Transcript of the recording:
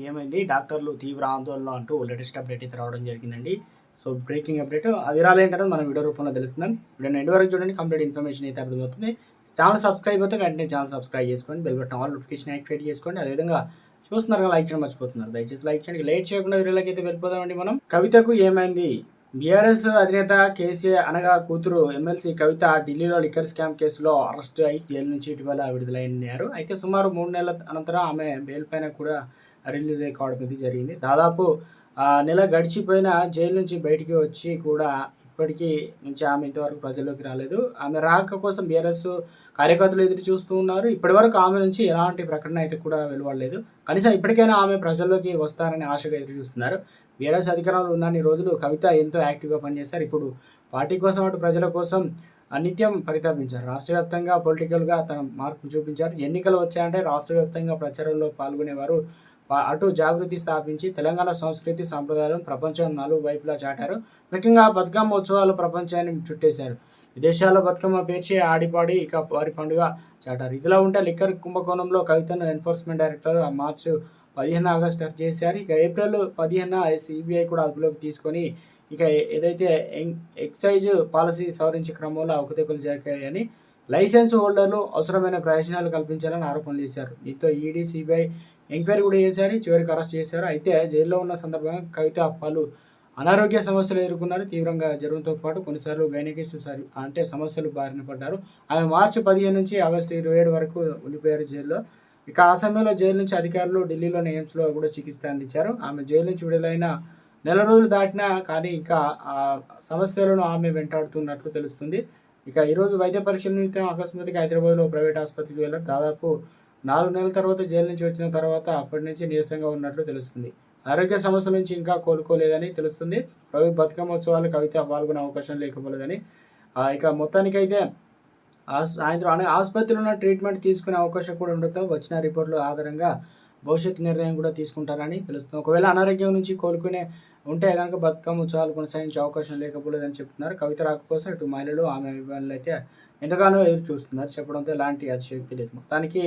ఏమైంది డాక్టర్లు తీవ్ర ఆందోళన అంటూ లేటెస్ట్ అప్డేట్ అయితే రావడం జరిగిందండి. సో బ్రేకింగ్ అప్డేట్ ఆ వివరాలు ఏంటనేది మనం వీడియో రూపంలో తెలుస్తుందాం. వీడియోని ఎండ్ వరకు చూడండి, కంప్లీట్ ఇన్ఫర్మేషన్ అయితే అర్థమవుతుంది. ఛానల్ సబ్స్క్రైబ్ అయితే వెంటనే ఛానల్ సబ్స్క్రైబ్ చేసుకోండి, bell button all notification activate చేసుకోండి. అదేవిధంగా చూస్తున్నారు లైక్ చేయడం మర్చిపోతున్నారు, దయచేసి లైక్ చేయండి. లేట్ చేయకుండా వీడియోలోకి అయితే వెళ్ళిపోదామండి. మనం కవితకు ఏమైంది? బీఆర్ఎస్ అధినేత కేసీఆర్ అనగా కూతురు ఎమ్మెల్సీ కవిత ఢిల్లీలో లిక్కర్ స్కామ్ కేసులో అరెస్ట్ అయి జైలు నుంచి ఇటీవల విడుదలయ్యారు. అయితే సుమారు 3 నెలల అనంతరం ఆమె బెయిల్ పైన కూడా రిలీజ్ కావడం ఇది జరిగింది. దాదాపు నెల గడిచిపోయిన జైలు నుంచి బయటికి వచ్చి కూడా ఇప్పటికీ నుంచి ఆమె ఇంతవరకు ప్రజల్లోకి రాలేదు. ఆమె రాక కోసం బీఆర్ఎస్ కార్యకర్తలు ఎదురు చూస్తూ ఉన్నారు. ఇప్పటివరకు ఆమె నుంచి ఎలాంటి ప్రకటన అయితే కూడా వెలువడలేదు. కనీసం ఇప్పటికైనా ఆమె ప్రజల్లోకి వస్తారని ఆశగా ఎదురు చూస్తున్నారు. బీఆర్ఎస్ అధికారంలో ఉన్నన్ని రోజులు కవిత ఎంతో యాక్టివ్గా పనిచేశారు. ఇప్పుడు పార్టీ కోసం అటు ప్రజల కోసం నిత్యం పరితాపించారు. రాష్ట్ర వ్యాప్తంగా పొలిటికల్గా తన మార్పు చూపించారు. ఎన్నికలు వచ్చాయంటే రాష్ట్ర వ్యాప్తంగా ప్రచారంలో పాల్గొనేవారు. అటు జాగృతి స్థాపించి తెలంగాణ సంస్కృతి సాంప్రదాయాలను ప్రపంచం నలువైపులా చాటారు. ముఖ్యంగా బతుకమ్మ ఉత్సవాలు ప్రపంచాన్ని చుట్టేశారు. విదేశాల్లో బతుకమ్మ పేర్చి ఆడిపాడి ఇక వారి పండుగ చాటారు. ఇదిలా ఉంటే లిక్కర్ కుంభకోణంలో కవితను ఎన్ఫోర్స్మెంట్ డైరెక్టర్ మార్చి 15 ఆగస్టు అరెస్ట్ చేశారు. ఇక ఏప్రిల్ 15 సిబిఐ కూడా అదుపులోకి తీసుకొని ఇక ఏదైతే ఎక్సైజ్ పాలసీ సవరించే క్రమంలో అవకతవకలు జరిగాయని లైసెన్స్ హోల్డర్లు అవసరమైన ప్రయోజనాలు కల్పించాలని ఆరోపణలు చేశారు. దీంతో ఈడీ సిబిఐ ఎంక్వైరీ కూడా చేశారు, చివరికి అరెస్ట్ చేశారు. అయితే జైల్లో ఉన్న సందర్భంగా కవిత పలు అనారోగ్య సమస్యలు ఎదుర్కొన్నారు. తీవ్రంగా జ్వరంతో పాటు కొన్నిసార్లు గైనకిస్ అంటే సమస్యలు బారిన పడ్డారు. ఆమె మార్చి 15 నుంచి ఆగస్టు 27 వరకు ఉండిపోయారు జైల్లో. ఇక ఆ సమయంలో జైలు నుంచి అధికారులు ఢిల్లీలోని ఎయిమ్స్లో కూడా చికిత్స అందించారు. ఆమె జైలు నుంచి విడుదలైన నెల రోజులు దాటినా కానీ ఇంకా ఆ సమస్యలను ఆమె వెంటాడుతున్నట్లు తెలుస్తుంది. ఇక ఈరోజు వైద్య పరీక్షల నిమిత్తం అకస్మాత్తుగా హైదరాబాద్లో ప్రైవేట్ ఆసుపత్రికి వెళ్ళారు. దాదాపు 4 నెలల తర్వాత జైలు నుంచి వచ్చిన తర్వాత అప్పటి నుంచి నీరసంగా ఉన్నట్లు తెలుస్తుంది. ఆరోగ్య సమస్యల నుంచి ఇంకా కోలుకోలేదని తెలుస్తుంది. బతుకమ్మ ఉత్సవాలు కవిత పాల్గొనే అవకాశం లేకపోలేదని ఇక మొత్తానికైతే సాయంత్రం ఆసుపత్రిలో ట్రీట్మెంట్ తీసుకునే అవకాశం కూడా ఉండటంతో వచ్చిన రిపోర్టుల ఆధారంగా భవిష్యత్తు నిర్ణయం కూడా తీసుకుంటారని తెలుస్తుంది. ఒకవేళ అనారోగ్యం నుంచి కోలుకునే ఉంటే కనుక బతుకమ్మ ఉత్సవాలు కొనసాగించే అవకాశం లేకపోలేదని చెప్తున్నారు. కవిత రాక కోసం ఇటు మహిళలు ఆమె అభిమానులు అయితే ఎంతగానో ఎదురు చూస్తున్నారు. చెప్పడంతో ఎలాంటి అతిశయోక్తి లేదు. మొత్తానికి